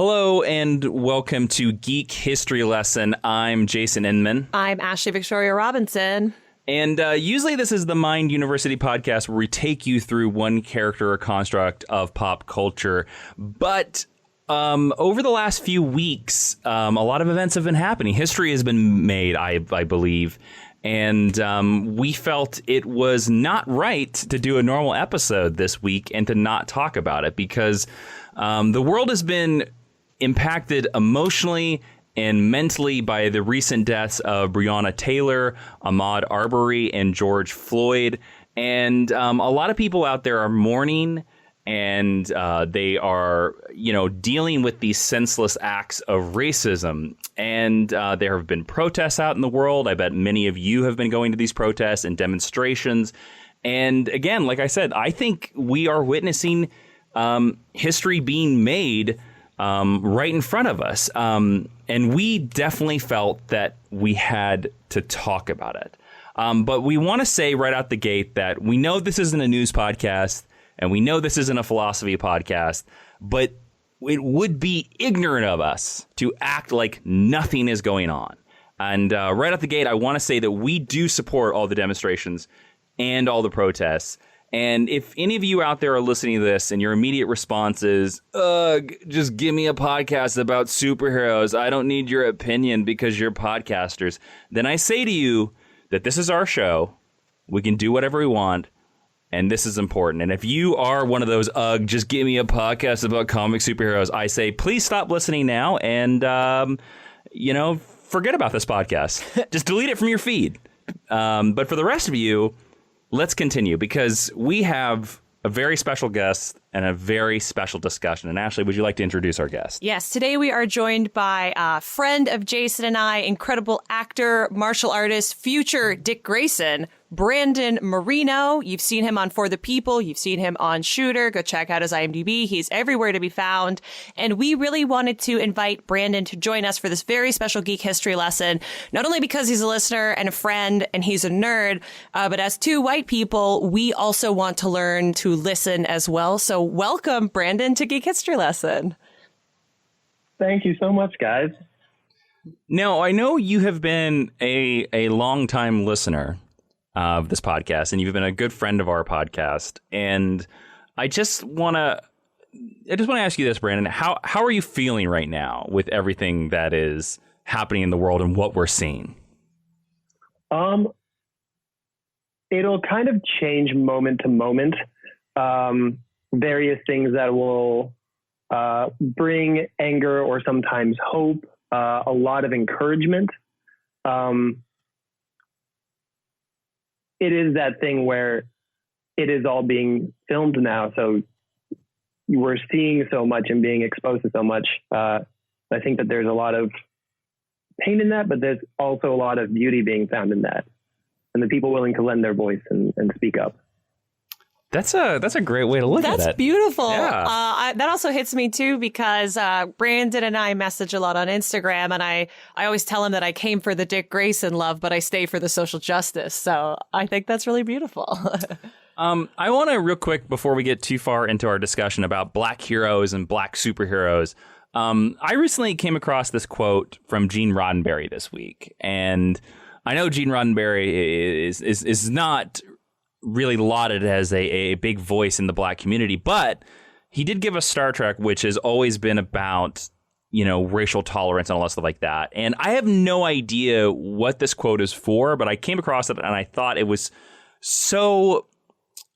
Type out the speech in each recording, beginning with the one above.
Hello and welcome to Geek History Lesson. I'm Jason Inman. I'm Ashley Victoria Robinson. And usually this is the Mind University podcast where we take you through one character or construct of pop culture. But over the last few weeks, a lot of events have been happening. History has been made, I believe. And we felt it was not right to do a normal episode this week and to not talk about it because the world has been impacted emotionally and mentally by the recent deaths of Breonna Taylor, Ahmaud Arbery, and George Floyd. And a lot of people out there are mourning, and they are, dealing with these senseless acts of racism. And there have been protests out in the world. I bet many of you have been going to these protests and demonstrations. And again, like I said, I think we are witnessing history being made right in front of us. And we definitely felt that we had to talk about it. But we want to say right out the gate that we know this isn't a news podcast and we know this isn't a philosophy podcast, but it would be ignorant of us to act like nothing is going on. And right out the gate, I want to say that we do support all the demonstrations and all the protests. And if any of you out there are listening to this and your immediate response is, just give me a podcast about superheroes, I don't need your opinion because you're podcasters, then I say to you that this is our show. We can do whatever we want. And this is important. And if you are one of those, just give me a podcast about comic superheroes, I say, please stop listening now and, forget about this podcast. Just delete it from your feed. But for the rest of you, let's continue because we have a very special guest and a very special discussion. And Ashley, would you like to introduce our guest? Yes, today we are joined by a friend of Jason and I, incredible actor, martial artist, future Dick Grayson, Brandon Marino. You've seen him on For the People. You've seen him on Shooter. Go check out his IMDb. He's everywhere to be found. And we really wanted to invite Brandon to join us for this very special geek history lesson, not only because he's a listener and a friend and he's a nerd, but as two white people, we also want to learn to listen as well. So welcome, Brandon, to Geek History Lesson. Thank you so much, guys. Now, I know you have been a longtime listener of this podcast, and you've been a good friend of our podcast. And I just want to ask you this, Brandon. How are you feeling right now with everything that is happening in the world and what we're seeing? It'll kind of change moment to moment. Various things that will bring anger or sometimes hope, a lot of encouragement. It is that thing where it is all being filmed now. So we're seeing so much and being exposed to so much. I think that there's a lot of pain in that, but there's also a lot of beauty being found in that. And the people willing to lend their voice and speak up. That's a great way to look at it. That's beautiful. Yeah. That also hits me too because Brandon and I message a lot on Instagram, and I always tell him that I came for the Dick Grayson love, but I stay for the social justice. So I think that's really beautiful. I want to real quick before we get too far into our discussion about black heroes and black superheroes. I recently came across this quote from Gene Roddenberry this week, and I know Gene Roddenberry is not really lauded as a big voice in the black community, but he did give us Star Trek, which has always been about, racial tolerance and all that stuff like that. And I have no idea what this quote is for, but I came across it and I thought it was so,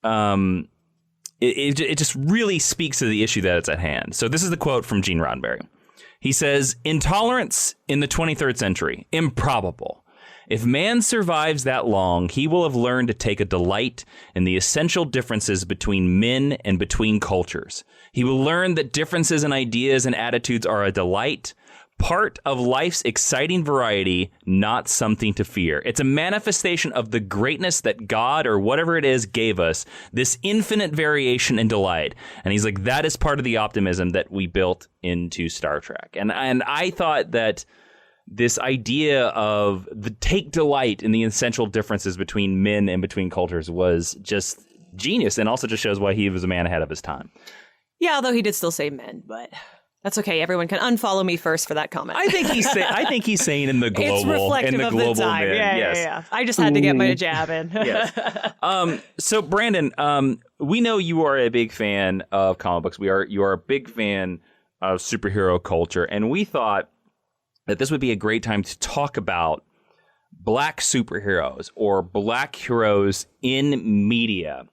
it just really speaks to the issue that it's at hand. So this is the quote from Gene Roddenberry. He says, "Intolerance in the 23rd century, improbable. If man survives that long, he will have learned to take a delight in the essential differences between men and between cultures. He will learn that differences in ideas and attitudes are a delight, part of life's exciting variety, not something to fear. It's a manifestation of the greatness that God or whatever it is gave us, this infinite variation and delight." And he's like, that is part of the optimism that we built into Star Trek. And I thought that this idea of take delight in the essential differences between men and between cultures was just genius, and also just shows why he was a man ahead of his time. Yeah, although he did still say men, but That's okay. Everyone can unfollow me first for that comment. I think he's saying in the global, it's reflective in the of global the time. min. Yeah, yes. yeah. I just had to get my jab in. Yes. So Brandon, we know you are a big fan of comic books. You are a big fan of superhero culture, and we thought that this would be a great time to talk about Black superheroes or Black heroes in media,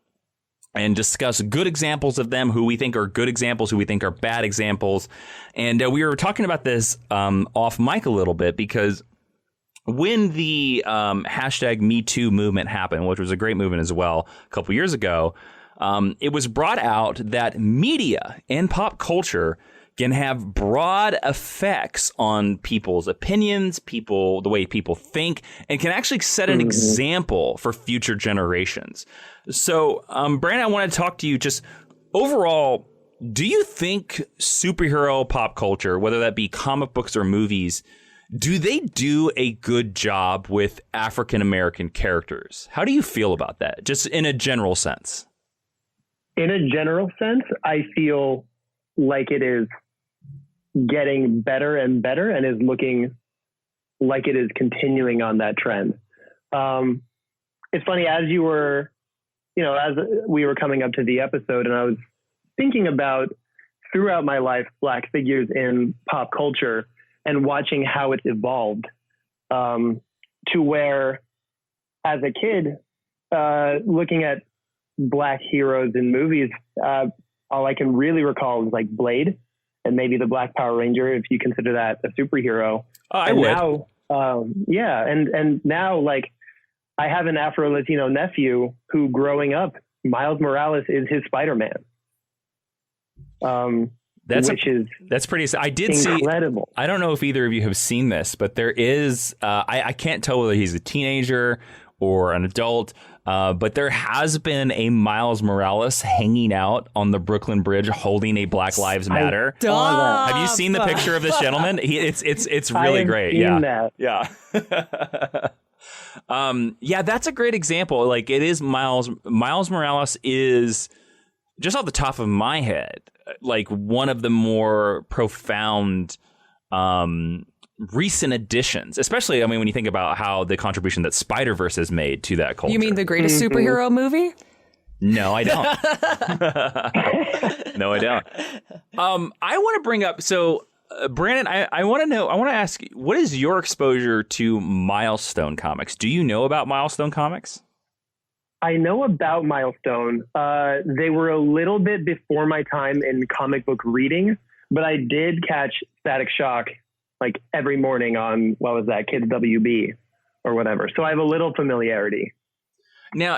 and discuss good examples of them, who we think are good examples, who we think are bad examples. And we were talking about this off mic a little bit, because when the hashtag Me Too movement happened, which was a great movement as well a couple years ago, it was brought out that media and pop culture can have broad effects on people's opinions, the way people think, and can actually set an example for future generations. So, Brandon, I want to talk to you just overall. Do you think superhero pop culture, whether that be comic books or movies, do they do a good job with African American characters? How do you feel about that, just in a general sense? In a general sense, I feel like it is getting better and better, and is looking like it is continuing on that trend. It's funny, as you were, as we were coming up to the episode, and I was thinking about throughout my life, Black figures in pop culture, and watching how it's evolved, to where, as a kid, looking at Black heroes in movies, all I can really recall is like Blade, and maybe the Black Power Ranger, if you consider that a superhero. I would. Now, and now, like, I have an Afro-Latino nephew who, growing up, Miles Morales is his Spider-Man. That's pretty. I did incredible. See. I don't know if either of you have seen this, but there is. I can't tell whether he's a teenager or an adult, but there has been a Miles Morales hanging out on the Brooklyn Bridge holding a Black Lives Matter. Have you seen the picture of this gentleman? It's really great. Yeah. Yeah, that's a great example. Like, it is Miles Morales is, just off the top of my head, like one of the more profound recent additions, especially, when you think about how the contribution that Spider-Verse has made to that culture. You mean the greatest superhero movie? No, I don't. No, I don't. I want to bring up, so Brandon, I want to ask, what is your exposure to Milestone Comics? Do you know about Milestone Comics? I know about Milestone. They were a little bit before my time in comic book reading, but I did catch Static Shock like every morning on, what was that, Kids WB or whatever. So I have a little familiarity. Now,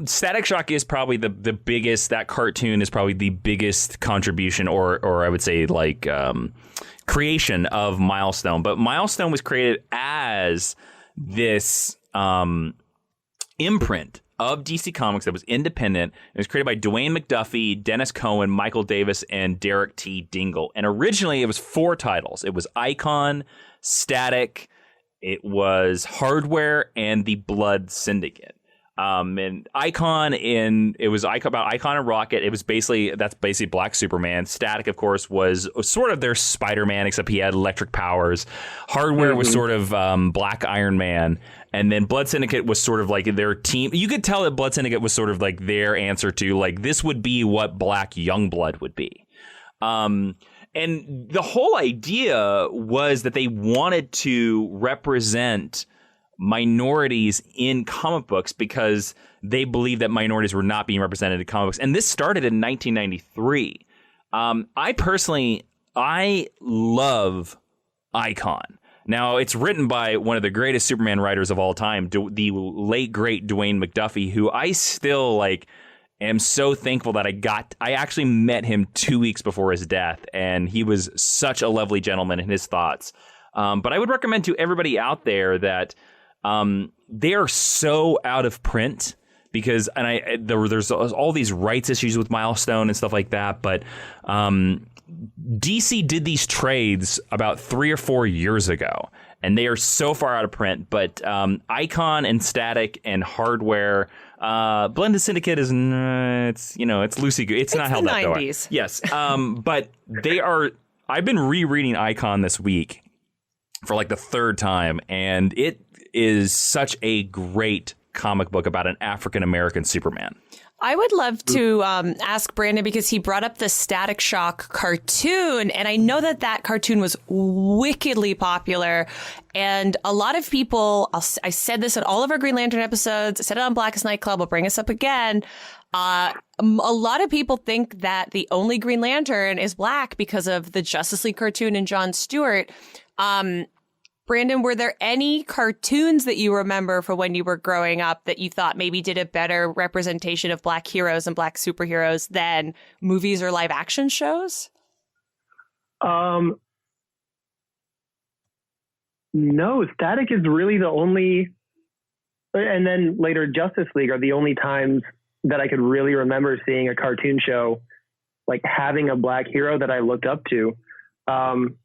Static Shock is probably the biggest, that cartoon is probably the biggest contribution or I would say like creation of Milestone. But Milestone was created as this imprint of DC Comics that was independent. It was created by Dwayne McDuffie, Dennis Cohen, Michael Davis, and Derek T. Dingle. And originally it was 4 titles. It was Icon, Static, it was Hardware, and the Blood Syndicate. And Icon about Icon and Rocket. It was that's basically Black Superman. Static, of course, was sort of their Spider-Man, except he had electric powers. Hardware was sort of Black Iron Man. And then Blood Syndicate was sort of like their team. You could tell that Blood Syndicate was sort of like their answer to, like, this would be what Black Youngblood would be. And the whole idea was that they wanted to represent minorities in comic books because they believed that minorities were not being represented in comic books. And this started in 1993. I love Icon. Now, it's written by one of the greatest Superman writers of all time, the late, great Dwayne McDuffie, who I still, am so thankful that I actually met him 2 weeks before his death, and he was such a lovely gentleman in his thoughts. But I would recommend to everybody out there that they are so out of print because there's all these rights issues with Milestone and stuff like that, but DC did these trades about 3 or 4 years ago, and they are so far out of print. But Icon and Static and Hardware, Blended Syndicate is it's loosey goosey. It's not held up though. Yes, but they are. I've been rereading Icon this week for like the third time, and it is such a great comic book about an African-American Superman. I would love to ask Brandon, because he brought up the Static Shock cartoon, and I know that cartoon was wickedly popular. And a lot of people, I said this in all of our Green Lantern episodes, I said it on Blackest Night Club, I'll bring us up again. A lot of people think that the only Green Lantern is black because of the Justice League cartoon and Jon Stewart. Brandon, were there any cartoons that you remember from when you were growing up that you thought maybe did a better representation of black heroes and black superheroes than movies or live action shows? No, Static is really the only, and then later Justice League are the only times that I could really remember seeing a cartoon show like having a black hero that I looked up to. And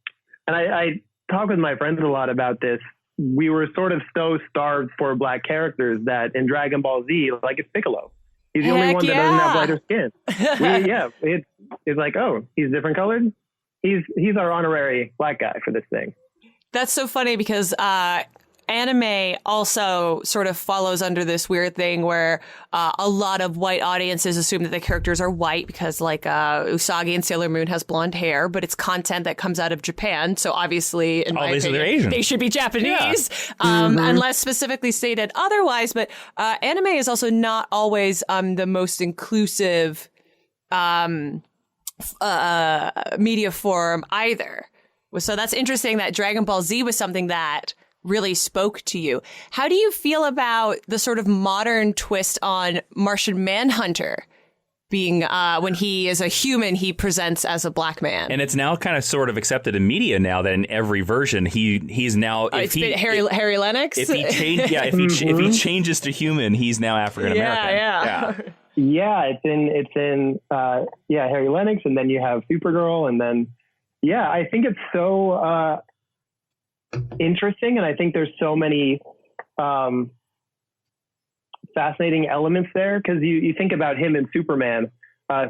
I talk with my friends a lot about this. We were sort of so starved for black characters that in Dragon Ball Z, like it's Piccolo. He's the only one that doesn't have lighter skin. It's like, oh, he's different colored. He's our honorary black guy for this thing. That's so funny because anime also sort of follows under this weird thing where a lot of white audiences assume that the characters are white because like Usagi in Sailor Moon has blonde hair, but it's content that comes out of Japan. So obviously, in my opinion, they're Asian. They should be Japanese, unless specifically stated otherwise. But anime is also not always the most inclusive media form either. So that's interesting that Dragon Ball Z was something that really spoke to you. How do you feel about the sort of modern twist on Martian Manhunter being when he is a human, he presents as a black man? And it's now kind of sort of accepted in media now that in every version he's now Harry Lennox. If he changes to human, he's now African American. Yeah, it's in Harry Lennox, and then you have Supergirl, and then I think it's so interesting, and I think there's so many fascinating elements there, because you think about him and Superman.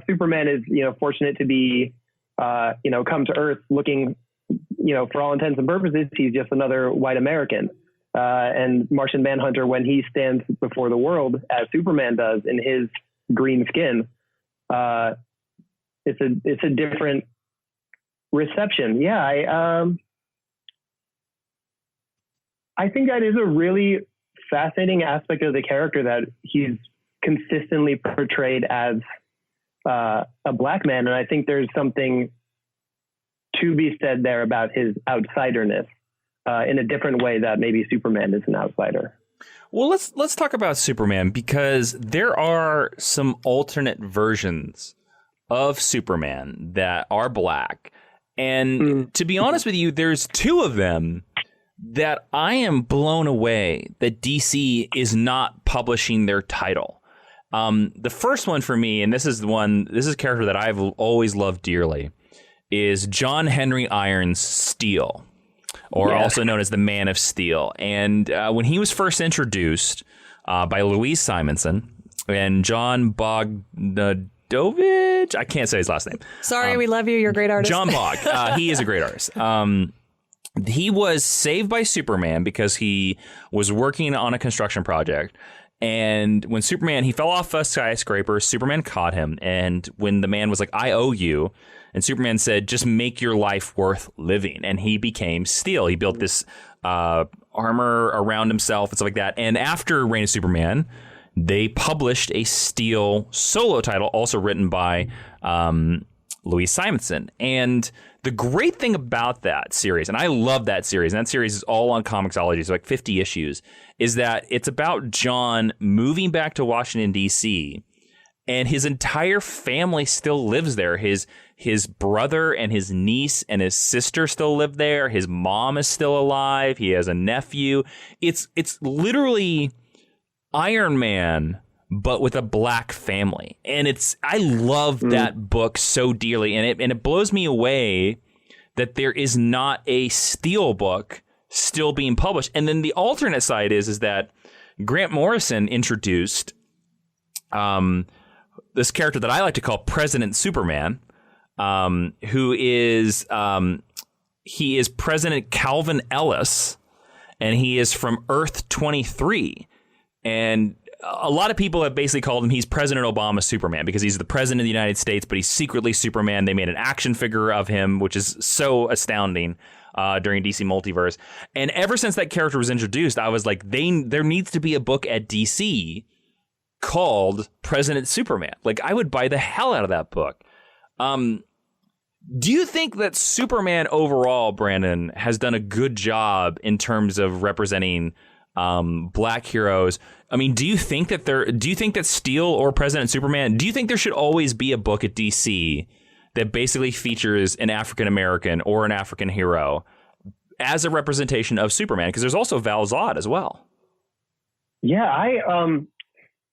Superman is fortunate to be come to Earth looking, for all intents and purposes, he's just another white American. And Martian Manhunter, when he stands before the world as Superman does in his green skin, it's a different reception. I think that is a really fascinating aspect of the character, that he's consistently portrayed as a black man. And I think there's something to be said there about his outsiderness in a different way that maybe Superman is an outsider. Well, let's talk about Superman, because there are some alternate versions of Superman that are black. And to be honest with you, there's two of them that I am blown away that DC is not publishing their title. The first one for me, and this is a character that I've always loved dearly, is John Henry Irons Steel, or also known as the Man of Steel. And when he was first introduced by Louise Simonson and John Bogdanovich, I can't say his last name. Sorry, we love you. You're a great artist. John Bog. He is a great artist. He was saved by Superman because he was working on a construction project. And when he fell off a skyscraper, Superman caught him. And when the man was like, I owe you. And Superman said, just make your life worth living. And he became Steel. He built this armor around himself and stuff like that. And after Reign of Superman, they published a Steel solo title, also written by Louise Simonson. And the great thing about that series, and I love that series, and that series is all on Comixology, it's like 50 issues, is that it's about John moving back to Washington, D.C., and his entire family still lives there. His brother and his niece and his sister still live there. His mom is still alive. He has a nephew. It's literally Iron Man, but with a black family. And I love that book so dearly. And it blows me away that there is not a Steel book still being published. And then the alternate side is that Grant Morrison introduced this character that I like to call President Superman, who is he is President Calvin Ellis, and he is from Earth 23. And a lot of people have basically called him, he's President Obama's Superman, because he's the president of the United States, but he's secretly Superman. They made an action figure of him, which is so astounding during DC Multiverse. And ever since that character was introduced, I was like, there needs to be a book at DC called President Superman. Like, I would buy the hell out of that book. Do you think that Superman overall, Brandon, has done a good job in terms of representing black heroes? I mean, do you think that Steel or President Superman, do you think there should always be a book at DC that basically features an African American or an African hero as a representation of Superman? Because there's also Val Zod as well. Yeah,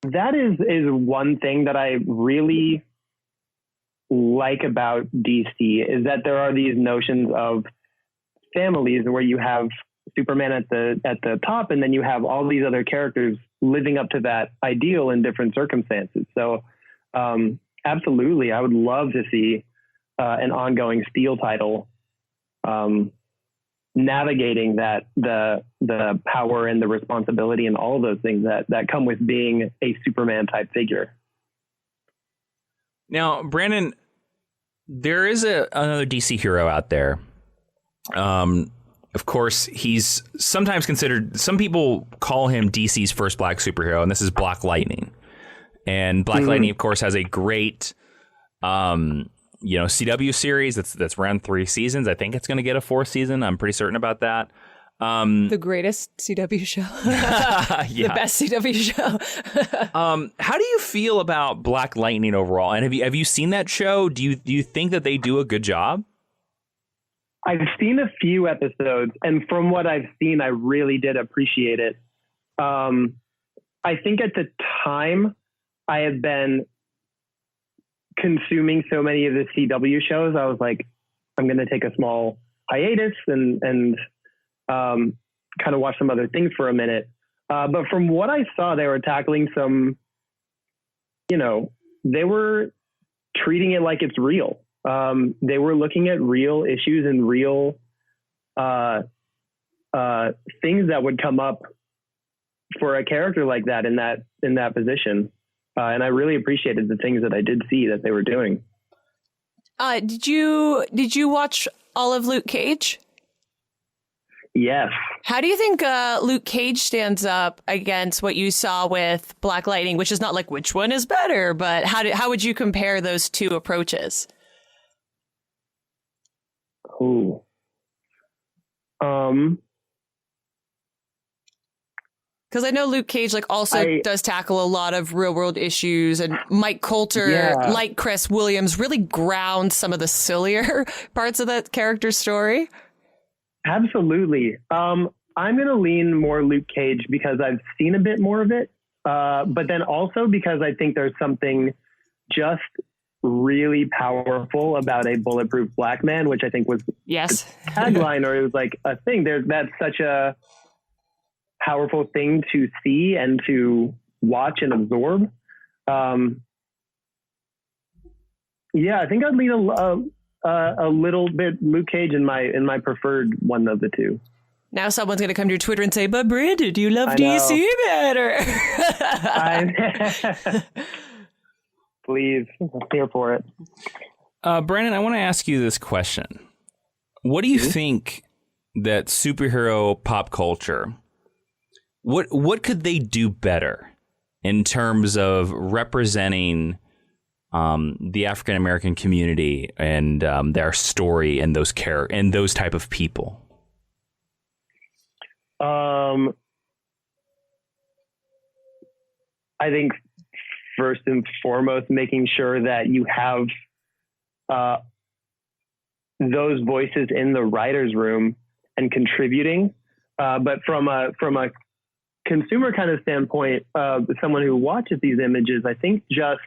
that is one thing that I really like about DC, is that there are these notions of families where you have Superman at the top, and then you have all these other characters living up to that ideal in different circumstances. So absolutely, I would love to see an ongoing Steel title navigating that the power and the responsibility and all of those things that come with being a Superman type figure. Now, Brandon, there is another DC hero out there. Of course, he's sometimes considered, some people call him DC's first black superhero, and this is Black Lightning. And Black Lightning, of course, has a great, CW series that's ran 3 seasons. I think it's going to get a 4th season. I'm pretty certain about that. The greatest CW show. The best CW show. How do you feel about Black Lightning overall? And have you seen that show? Do you think that they do a good job? I've seen a few episodes, and from what I've seen, I really did appreciate it. I think at the time I had been consuming so many of the CW shows, I was like, I'm going to take a small hiatus and kind of watch some other things for a minute. But from what I saw, they were tackling some, they were treating it like it's real. They were looking at real issues and real things that would come up for a character like that in that position. And I really appreciated the things that I did see that they were doing. Did you watch all of Luke Cage? Yes. How do you think Luke Cage stands up against what you saw with Black Lightning, which is not like which one is better, but how would you compare those two approaches? Ooh. Because I know Luke Cage also does tackle a lot of real world issues, and Mike Coulter, like Chris Williams, really grounds some of the sillier parts of that character's story. Absolutely. I'm going to lean more Luke Cage because I've seen a bit more of it. But then also because I think there's something just really powerful about a bulletproof black man, which I think was the tagline, or it was like a thing. That's such a powerful thing to see and to watch and absorb. I think I'd lean a little bit Luke Cage in my preferred one of the two. Now someone's going to come to your Twitter and say, but Brandon, do you love DC better? Please, I'm here for it. Brandon, I want to ask you this question. What do you think that superhero pop culture, what could they do better in terms of representing the African American community and their story and those type of people? I think first and foremost, making sure that you have those voices in the writer's room and contributing. But from a consumer kind of standpoint, someone who watches these images, I think just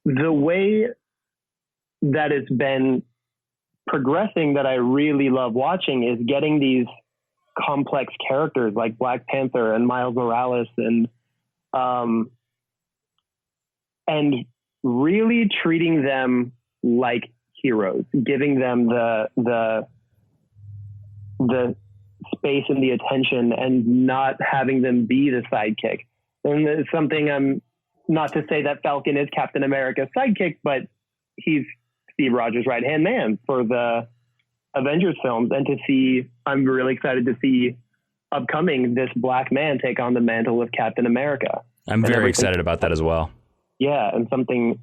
the way that it's been progressing that I really love watching is getting these complex characters like Black Panther and Miles Morales and really treating them like heroes, giving them the space and the attention, and not having them be the sidekick. And it's something, not to say that Falcon is Captain America's sidekick, but he's Steve Rogers' right-hand man for the Avengers films. And I'm really excited to see upcoming this black man take on the mantle of Captain America. I'm very excited about that as well. Yeah. And something,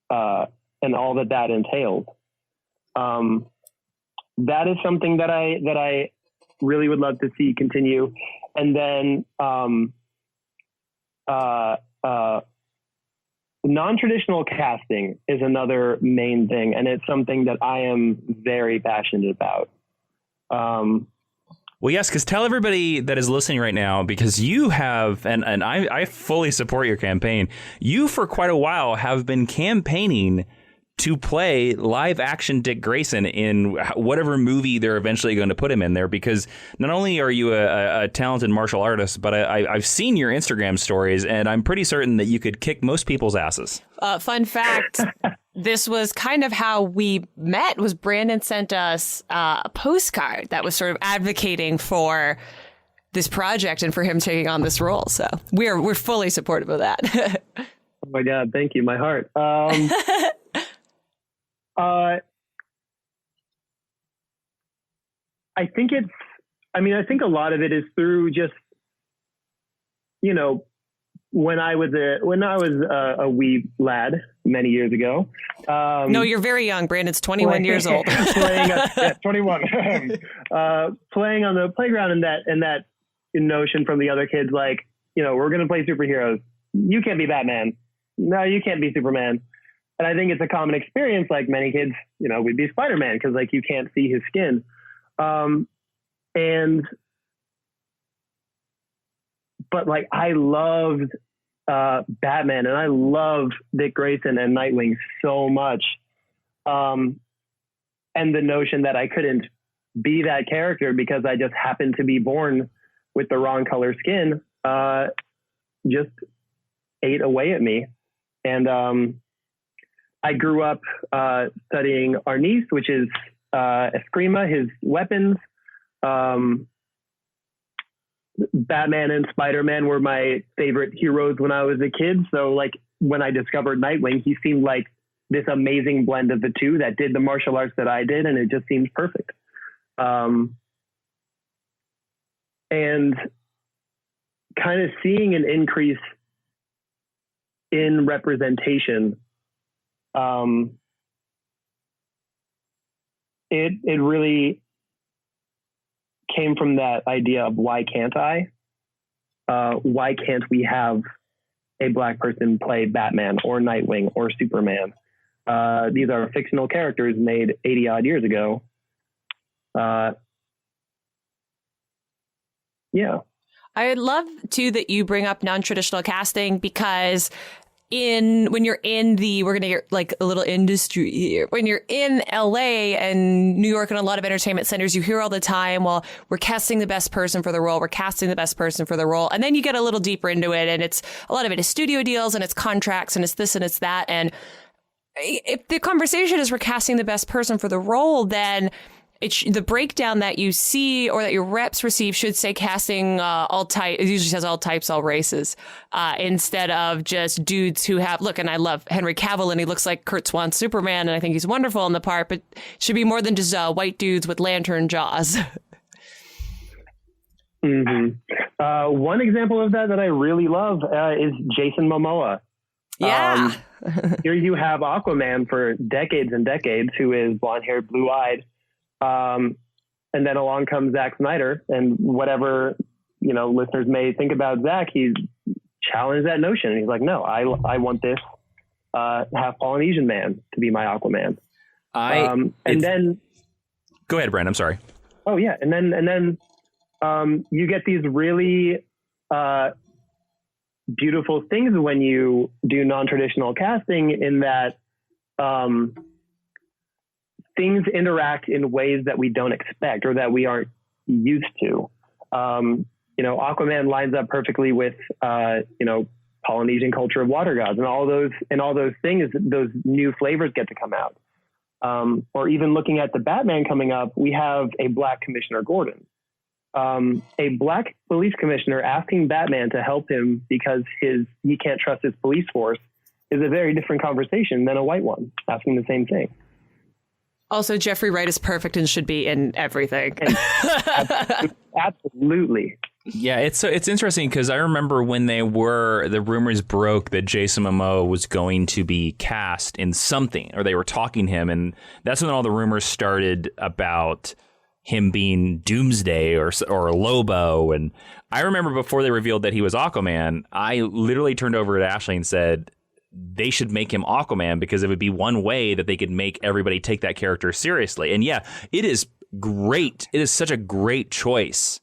and all that entails. That is something that I really would love to see continue. And then, non-traditional casting is another main thing, and it's something that I am very passionate about. Well, yes, because tell everybody that is listening right now, because you have, and I fully support your campaign. You, for quite a while, have been campaigning to play live action Dick Grayson in whatever movie they're eventually going to put him in there, because not only are you a talented martial artist, but I've seen your Instagram stories, and I'm pretty certain that you could kick most people's asses. Fun fact, this was kind of how we met. Was Brandon sent us a postcard that was sort of advocating for this project and for him taking on this role. So we're fully supportive of that. Oh my God, thank you, my heart. I think a lot of it is through just, when I was a wee lad many years ago. No, you're very young. Brandon's 21 years old. 21. Playing on the playground, and that notion from the other kids, like, we're going to play superheroes. You can't be Batman. No, you can't be Superman. And I think it's a common experience. Like many kids, we'd be Spider-Man because like you can't see his skin. But like I loved Batman, and I loved Dick Grayson and Nightwing so much. And the notion that I couldn't be that character because I just happened to be born with the wrong color skin just ate away at me. And I grew up studying Arnis, which is Eskrima, his weapons. Batman and Spider-Man were my favorite heroes when I was a kid. So like when I discovered Nightwing, he seemed like this amazing blend of the two that did the martial arts that I did. And it just seemed perfect. And kind of seeing an increase in representation, it really came from that idea of why can't I? Why can't we have a black person play Batman or Nightwing or Superman? These are fictional characters made 80 odd years ago. Yeah. I love too that you bring up non-traditional casting, because when you're in we're going to get like a little industry here. When you're in LA and New York and a lot of entertainment centers, you hear all the time, well, we're casting the best person for the role. We're casting the best person for the role. And then you get a little deeper into it, and a lot of it is studio deals and it's contracts and it's this and it's that. And if the conversation is we're casting the best person for the role, then the breakdown that you see or that your reps receive should say casting all types. It usually says all types, all races, instead of just dudes who have, look, and I love Henry Cavill and he looks like Kurt Swan's Superman and I think he's wonderful in the part, but it should be more than just white dudes with lantern jaws. Mm-hmm. One example of that I really love is Jason Momoa. Yeah. Here you have Aquaman for decades and decades, who is blonde-haired, blue-eyed. And then along comes Zack Snyder, and whatever, listeners may think about Zack, he's challenged that notion. And he's like, no, I want this, half Polynesian man to be my Aquaman. Then go ahead, Brent. I'm sorry. Oh yeah. And then you get these really, beautiful things when you do non-traditional casting, in that, things interact in ways that we don't expect or that we aren't used to. Aquaman lines up perfectly with, Polynesian culture of water gods, and all those things, those new flavors get to come out. Or even looking at the Batman coming up, we have a black Commissioner Gordon, a black police commissioner asking Batman to help him because he can't trust his police force is a very different conversation than a white one asking the same thing. Also, Jeffrey Wright is perfect and should be in everything. Absolutely. Yeah, it's interesting because I remember when the rumors broke that Jason Momoa was going to be cast in something, or they were talking to him, and that's when all the rumors started about him being Doomsday or Lobo. And I remember before they revealed that he was Aquaman, I literally turned over to Ashley and said they should make him Aquaman because it would be one way that they could make everybody take that character seriously. And yeah, it is great. It is such a great choice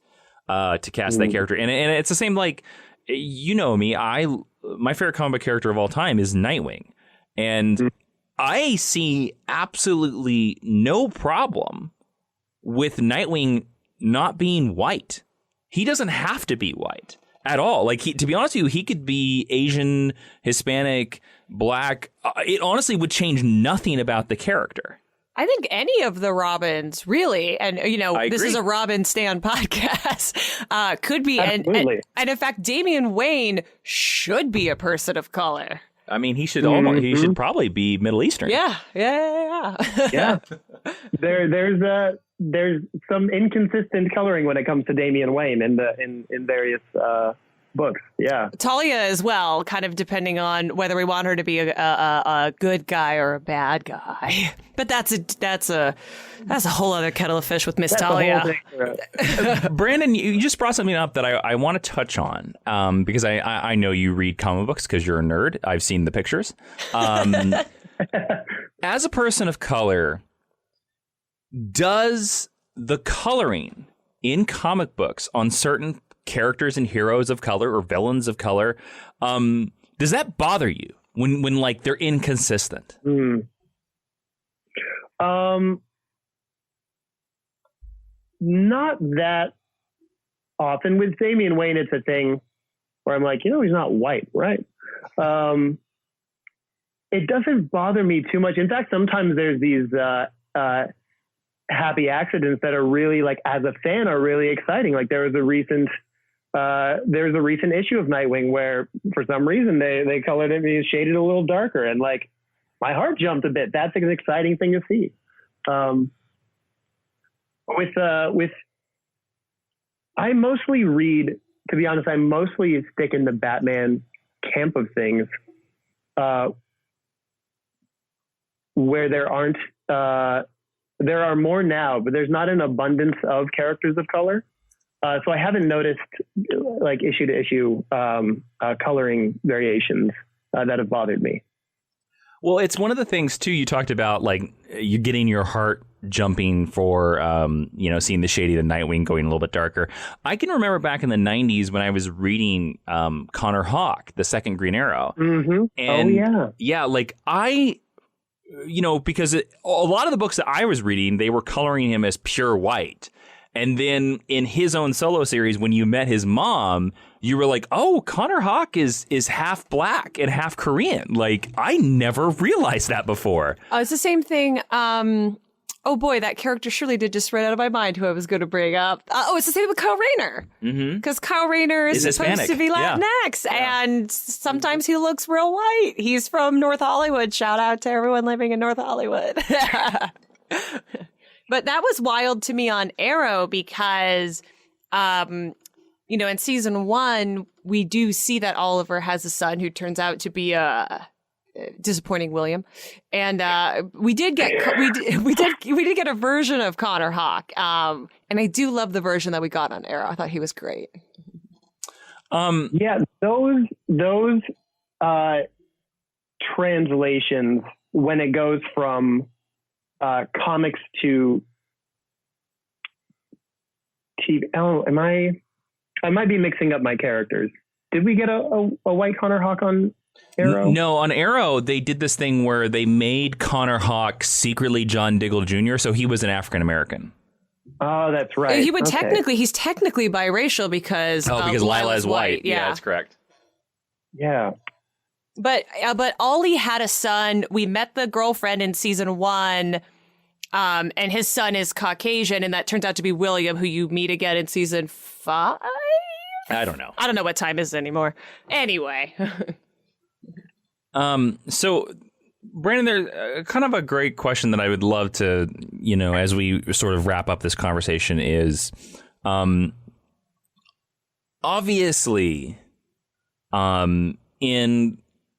to cast that character. And it's the same, like, you know me, my favorite comic book character of all time is Nightwing. And I see absolutely no problem with Nightwing not being white. He doesn't have to be white at all. Like, to be honest with you, he could be Asian, Hispanic, black. It honestly would change nothing about the character. I think any of the Robins, really, and this agree. is a Robin Stan podcast, could be. And in fact, Damian Wayne should be a person of color. I mean, he should probably be Middle Eastern. Yeah. Yeah. There's some inconsistent coloring when it comes to Damian Wayne in various books. Yeah. Talia as well, kind of depending on whether we want her to be a good guy or a bad guy. But that's a whole other kettle of fish with Miss Talia. Brandon, you just brought something up that I want to touch on because I know you read comic books because you're a nerd. I've seen the pictures. As a person of color, does the coloring in comic books on certain characters and heroes of color or villains of color, does that bother you when like they're inconsistent? Not that often. With Damian Wayne, it's a thing where I'm like, he's not white, right? It doesn't bother me too much. In fact, sometimes there's these happy accidents that are really, like, as a fan, are really exciting. Like, there was a recent issue of Nightwing where for some reason they colored it and shaded a little darker, and like my heart jumped a bit. That's an exciting thing to see. I mostly read, to be honest, I mostly stick in the Batman camp of things, where there are more now, but there's not an abundance of characters of color. So I haven't noticed like issue to issue coloring variations that have bothered me. Well, it's one of the things too you talked about, like you getting your heart jumping for seeing the shady of the Nightwing going a little bit darker. I can remember back in the 90s when I was reading Connor Hawke, the second Green Arrow. Mm-hmm. And like because a lot of the books that I was reading, they were coloring him as pure white. And then in his own solo series, when you met his mom, you were like, oh, Connor Hawke is half black and half Korean. Like, I never realized that before. It's the same thing. Oh, boy, that character surely did just right out of my mind who I was going to bring up. It's the same with Kyle Rayner. Because Kyle Rayner is supposed Hispanic. to be Latinx. Yeah. And sometimes he looks real white. He's from North Hollywood. Shout out to everyone living in North Hollywood. But that was wild to me on Arrow because, in season 1, we do see that Oliver has a son who turns out to be a disappointing William, and we did get a version of Connor Hawke, and I do love the version that we got on Arrow. I thought he was great. Those translations when it goes from comics to TV. Oh, I might be mixing up my characters. Did we get a white Connor Hawke on Arrow? No, on Arrow, they did this thing where they made Connor Hawke secretly John Diggle Jr., so he was an African-American. Oh, that's right. He's technically biracial because Lila is white. Yeah, that's correct. Yeah. But Ollie had a son. We met the girlfriend in season 1, and his son is Caucasian, and that turns out to be William, who you meet again in season 5. I don't know. I don't know what time it is anymore. Anyway. So, Brandon, there's kind of a great question that I would love to, as we sort of wrap up this conversation is, obviously, in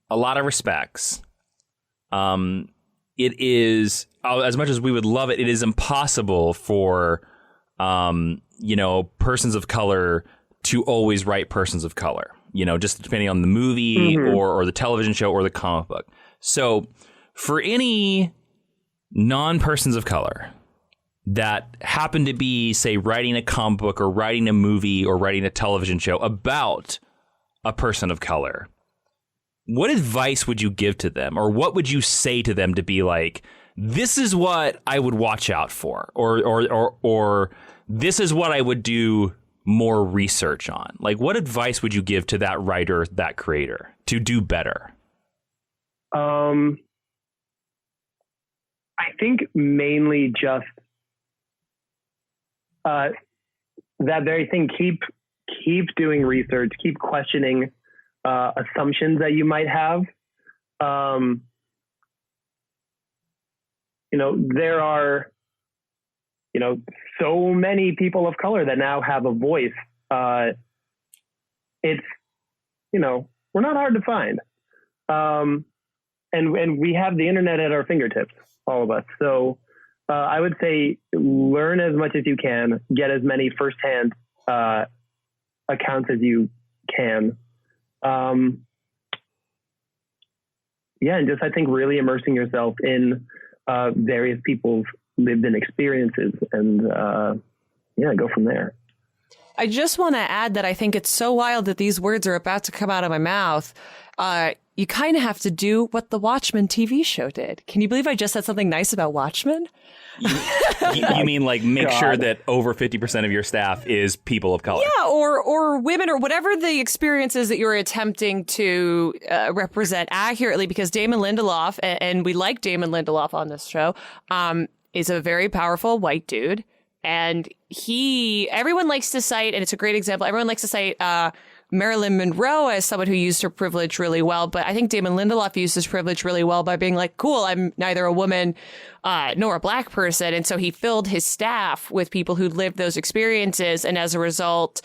a lot of respects, it is, as much as we would love it, it is impossible for, persons of color to always write persons of color, just depending on the movie or the television show or the comic book. So for any non-persons of color that happen to be, say, writing a comic book or writing a movie or writing a television show about a person of color, what advice would you give to them, or what would you say to them to be like, this is what I would watch out for, or this is what I would do more research on? Like, what advice would you give to that writer, that creator, to do better? I think mainly just that very thing. Keep doing research. Keep questioning assumptions that you might have. There are, so many people of color that now have a voice. It's, we're not hard to find. And we have the internet at our fingertips, all of us. So I would say learn as much as you can, get as many firsthand accounts as you can. And just, I think, really immersing yourself in various people's lived-in experiences and, go from there. I just want to add that I think it's so wild that these words are about to come out of my mouth. You kind of have to do what the Watchmen TV show did. Can you believe I just said something nice about Watchmen? You mean like make sure that over 50% of your staff is people of color? Yeah, or women, or whatever the experiences that you're attempting to represent accurately, because Damon Lindelof, and we like Damon Lindelof on this show, is a very powerful white dude. And everyone likes to cite, and it's a great example, everyone likes to cite Marilyn Monroe as someone who used her privilege really well. But I think Damon Lindelof used his privilege really well by being like, cool, I'm neither a woman nor a black person. And so he filled his staff with people who lived those experiences. And as a result,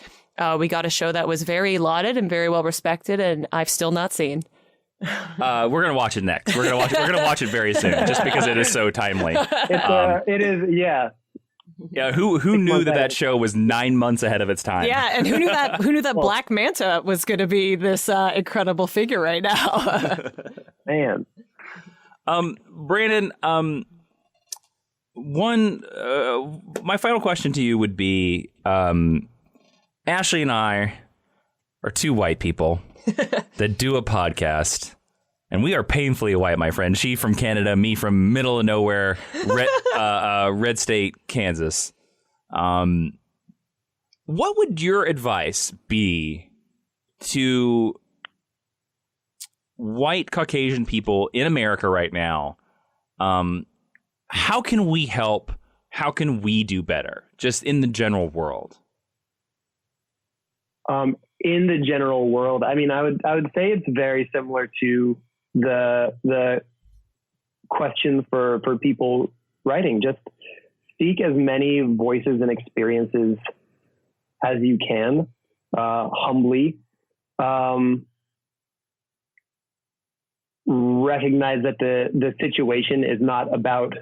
we got a show that was very lauded and very well respected, and I've still not seen. We're gonna watch it next. We're gonna watch it very soon, just because it is so timely. It is, yeah. Yeah, who knew that show was 9 months ahead of its time? Yeah, and who knew that Black Manta was going to be this incredible figure right now? Man, Brandon, my final question to you would be, Ashley and I are two white people that do a podcast. And we are painfully white, my friend. She from Canada, me from middle of nowhere, red state, Kansas. What would your advice be to white Caucasian people in America right now? How can we help? How can we do better? Just in the general world. In the general world, I mean, I would say it's very similar to the question for people writing. Just seek as many voices and experiences as you can, humbly. Recognize that the situation is not about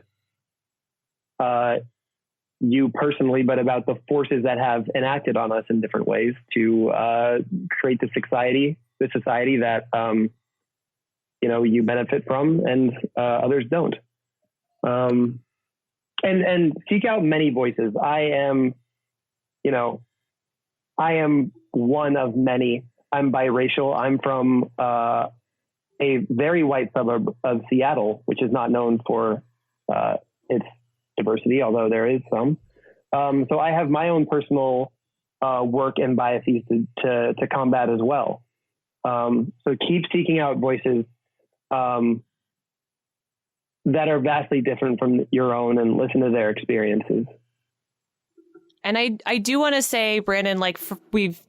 you personally, but about the forces that have enacted on us in different ways to create the society that you benefit from and others don't. And seek out many voices. I am one of many. I'm biracial. I'm from a very white suburb of Seattle, which is not known for its diversity, although there is some. So I have my own personal work and biases to combat as well. So keep seeking out voices that are vastly different from your own and listen to their experiences. And I do want to say, Brandon, like we've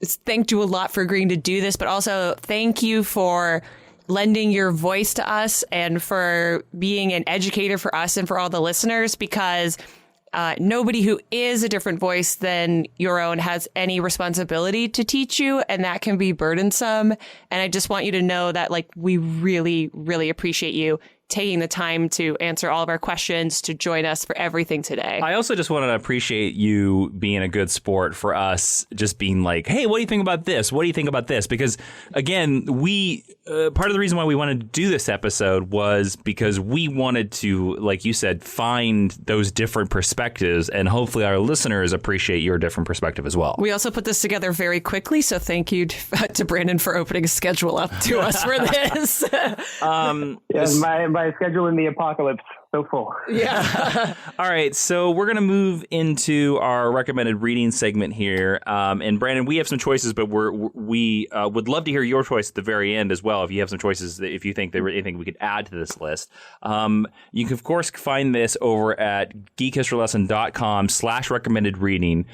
thanked you a lot for agreeing to do this, but also thank you for lending your voice to us and for being an educator for us and for all the listeners, because nobody who is a different voice than your own has any responsibility to teach you, and that can be burdensome. And I just want you to know that, like, we really, really appreciate you taking the time to answer all of our questions, to join us for everything today. I also just wanted to appreciate you being a good sport for us, just being like, hey, what do you think about this? What do you think about this? Because, again, we part of the reason why we wanted to do this episode was because we wanted to, like you said, find those different perspectives, and hopefully our listeners appreciate your different perspective as well. We also put this together very quickly, so thank you to Brandon for opening a schedule up to us for this. My schedule in the apocalypse, so full. Yeah. All right, so we're going to move into our recommended reading segment here. And Brandon, we have some choices, but we would love to hear your choice at the very end as well. If you have some choices, that if you think there were anything we could add to this list. You can, of course, find this over at geekhistorylesson.com/recommended reading.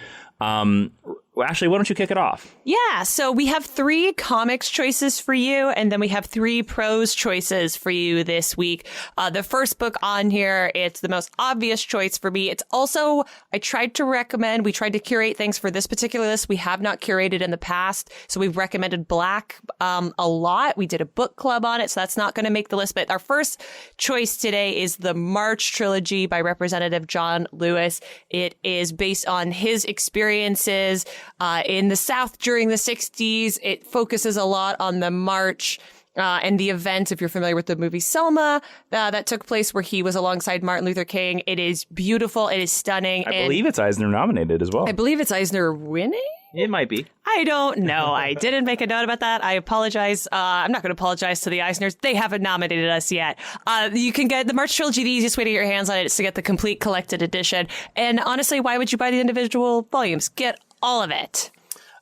Well, Ashley, why don't you kick it off? Yeah, so we have 3 comics choices for you, and then we have 3 prose choices for you this week. The first book on here, it's the most obvious choice for me. It's also, we tried to curate things for this particular list. We have not curated in the past, so we've recommended Black a lot. We did a book club on it, so that's not going to make the list. But our first choice today is the March trilogy by Representative John Lewis. It is based on his experiences in the South during the 60s. It focuses a lot on the march and the events, if you're familiar with the movie Selma, that took place where he was alongside Martin Luther King. It is beautiful. It is stunning. I believe it's Eisner nominated as well. I believe it's Eisner winning? It might be. I don't know. I didn't make a note about that. I apologize. I'm not going to apologize to the Eisners. They haven't nominated us yet. You can get the March trilogy. The easiest way to get your hands on it is to get the complete collected edition. And honestly, why would you buy the individual volumes? Get all of it.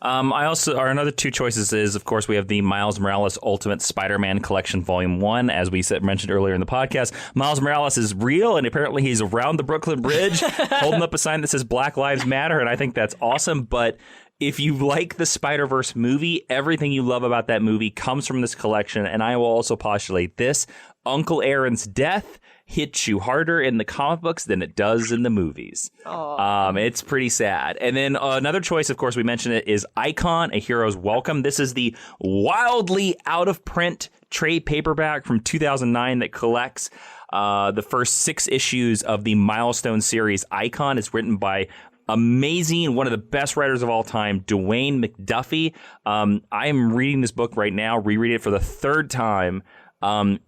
Our another 2 choices is, of course, we have the Miles Morales Ultimate Spider-Man Collection Volume 1. As we mentioned earlier in the podcast, Miles Morales is real, and apparently he's around the Brooklyn Bridge holding up a sign that says Black Lives Matter, and I think that's awesome. But if you like the Spider-Verse movie, everything you love about that movie comes from this collection, and I will also postulate this. Uncle Aaron's death hits you harder in the comic books than it does in the movies. It's pretty sad. And then another choice, of course, we mentioned it, is Icon, A Hero's Welcome. This is the wildly out-of-print trade paperback from 2009 that collects the first 6 issues of the Milestone series Icon. It's written by amazing, one of the best writers of all time, Jawiin McDuffie. I am reading this book right now, rereading it for the 3rd time.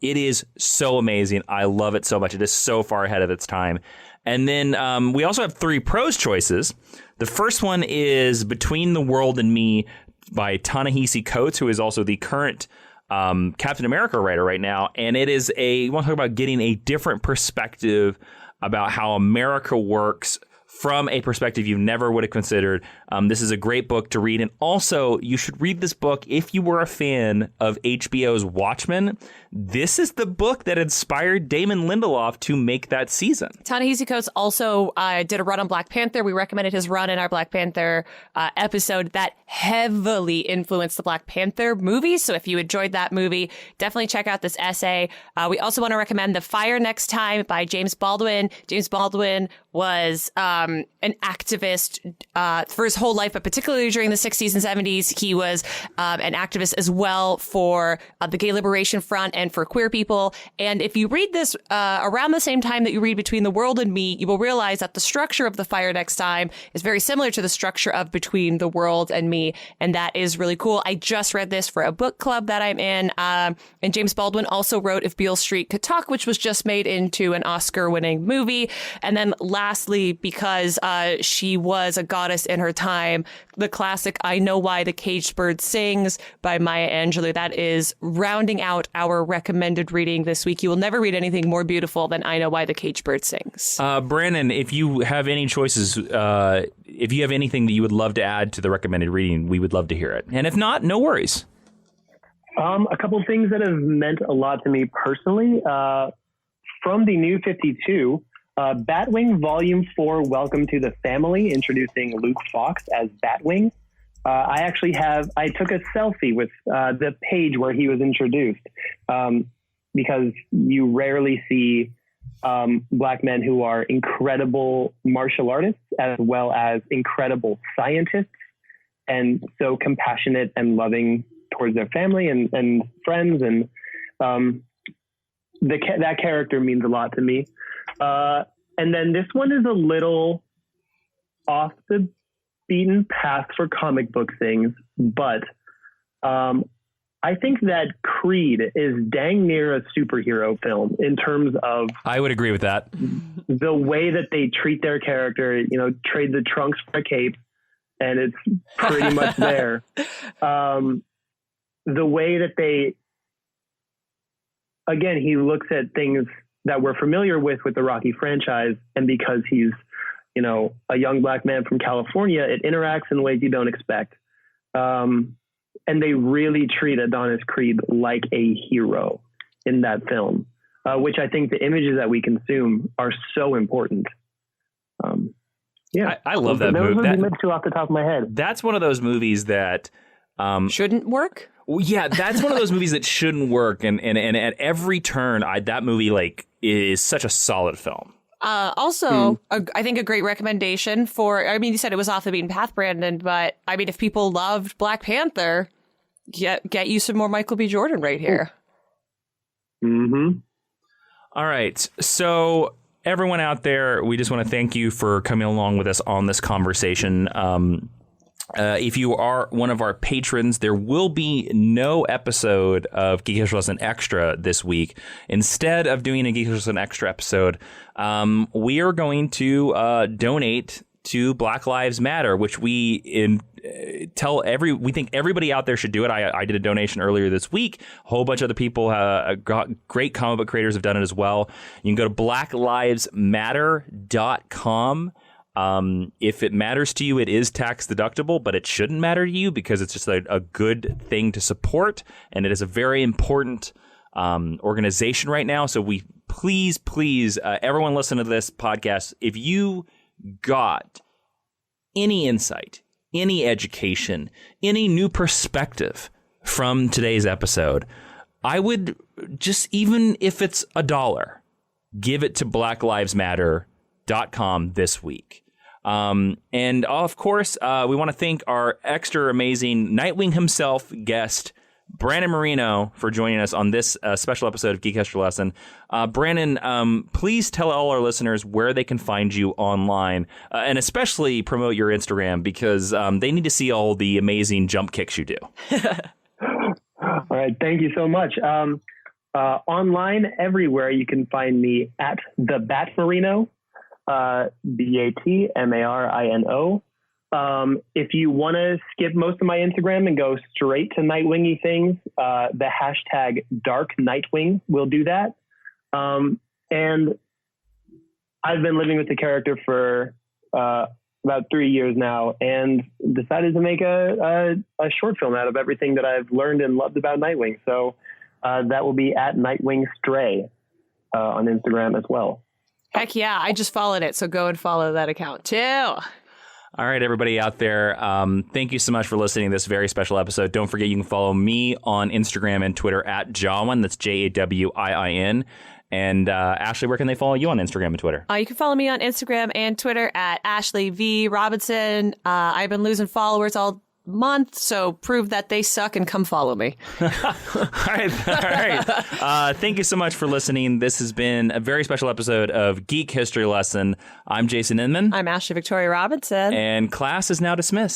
It is so amazing. I love it so much. It is so far ahead of its time. And then we also have 3 prose choices. The first one is Between the World and Me by Ta-Nehisi Coates, who is also the current Captain America writer right now. And it is you want to talk about getting a different perspective about how America works from a perspective you never would have considered. This is a great book to read. And also, you should read this book if you were a fan of HBO's Watchmen. This is the book that inspired Damon Lindelof to make that season. Ta-Nehisi Coates also did a run on Black Panther. We recommended his run in our Black Panther episode that heavily influenced the Black Panther movie. So if you enjoyed that movie, definitely check out this essay. We also want to recommend The Fire Next Time by James Baldwin. James Baldwin was an activist for his whole life, but particularly during the 60s and 70s. He was an activist as well for the Gay Liberation Front and for queer people. And if you read this around the same time that you read Between the World and Me, you will realize that the structure of The Fire Next Time is very similar to the structure of Between the World and Me. And that is really cool. I just read this for a book club that I'm in. And James Baldwin also wrote If Beale Street Could Talk, which was just made into an Oscar-winning movie. And then lastly, because she was a goddess in her time, the classic I Know Why the Caged Bird Sings by Maya Angelou. That is rounding out our recommended reading this week. You will never read anything more beautiful than I Know Why the Caged Bird Sings. Brandon, if you have any choices, if you have anything that you would love to add to the recommended reading, we would love to hear it. And if not, no worries. A couple of things that have meant a lot to me personally. From the New 52, Batwing Volume 4, Welcome to the Family, introducing Luke Fox as Batwing. I took a selfie with the page where he was introduced, because you rarely see Black men who are incredible martial artists as well as incredible scientists, and so compassionate and loving towards their family and friends. And that character means a lot to me. And then this one is a little off the beaten path for comic book things, but I think that Creed is dang near a superhero film in terms of... I would agree with that. The way that they treat their character, trade the trunks for a cape, and it's pretty much there. The way that he looks at things that we're familiar with the Rocky franchise, and because he's, a young Black man from California, it interacts in ways you don't expect. And they really treat Adonis Creed like a hero in that film, which I think the images that we consume are so important. I love that movie. Those are two off the top of my head. That's one of those movies that... shouldn't work? Well, yeah, that's one of those movies that shouldn't work. And at every turn, that movie is such a solid film. I think a great recommendation you said it was off the beaten path, Brandon, but if people loved Black Panther, get you some more Michael B. Jordan right here. Mm-hmm. All right. So everyone out there, we just want to thank you for coming along with us on this conversation. If you are one of our patrons, there will be no episode of Geek History Lesson Extra this week. Instead of doing a Geek History Lesson Extra episode, we are going to donate to Black Lives Matter, which we think everybody out there should do it. I did a donation earlier this week. A whole bunch of other people, great comic book creators have done it as well. You can go to blacklivesmatter.com. If it matters to you, it is tax deductible, but it shouldn't matter to you because it's just a good thing to support. And it is a very important organization right now. So please, everyone listen to this podcast. If you got any insight, any education, any new perspective from today's episode, I would just, even if it's $1, give it to blacklivesmatter.com this week. And of course, we want to thank our extra amazing Nightwing himself guest, Brandon Marino, for joining us on this special episode of Geek History Lesson. Brandon, please tell all our listeners where they can find you online, and especially promote your Instagram, because they need to see all the amazing jump kicks you do. All right. Thank you so much. Online, everywhere, you can find me at the Bat Marino, BATMARINO. If you want to skip most of my Instagram and go straight to Nightwingy things, the hashtag Dark Nightwing will do that. And I've been living with the character for about 3 years now, and decided to make a short film out of everything that I've learned and loved about Nightwing. So that will be at Nightwing Stray on Instagram as well. Heck yeah, I just followed it, so go and follow that account too. All right, everybody out there, thank you so much for listening to this very special episode. Don't forget you can follow me on Instagram and Twitter at Jawiin, that's Jawiin. And Ashley, where can they follow you on Instagram and Twitter? You can follow me on Instagram and Twitter at Ashley V. Robinson. I've been losing followers all month, so prove that they suck and come follow me. All right. Thank you so much for listening. This has been a very special episode of Geek History Lesson. I'm Jason Inman. I'm Ashley Victoria Robinson. And class is now dismissed.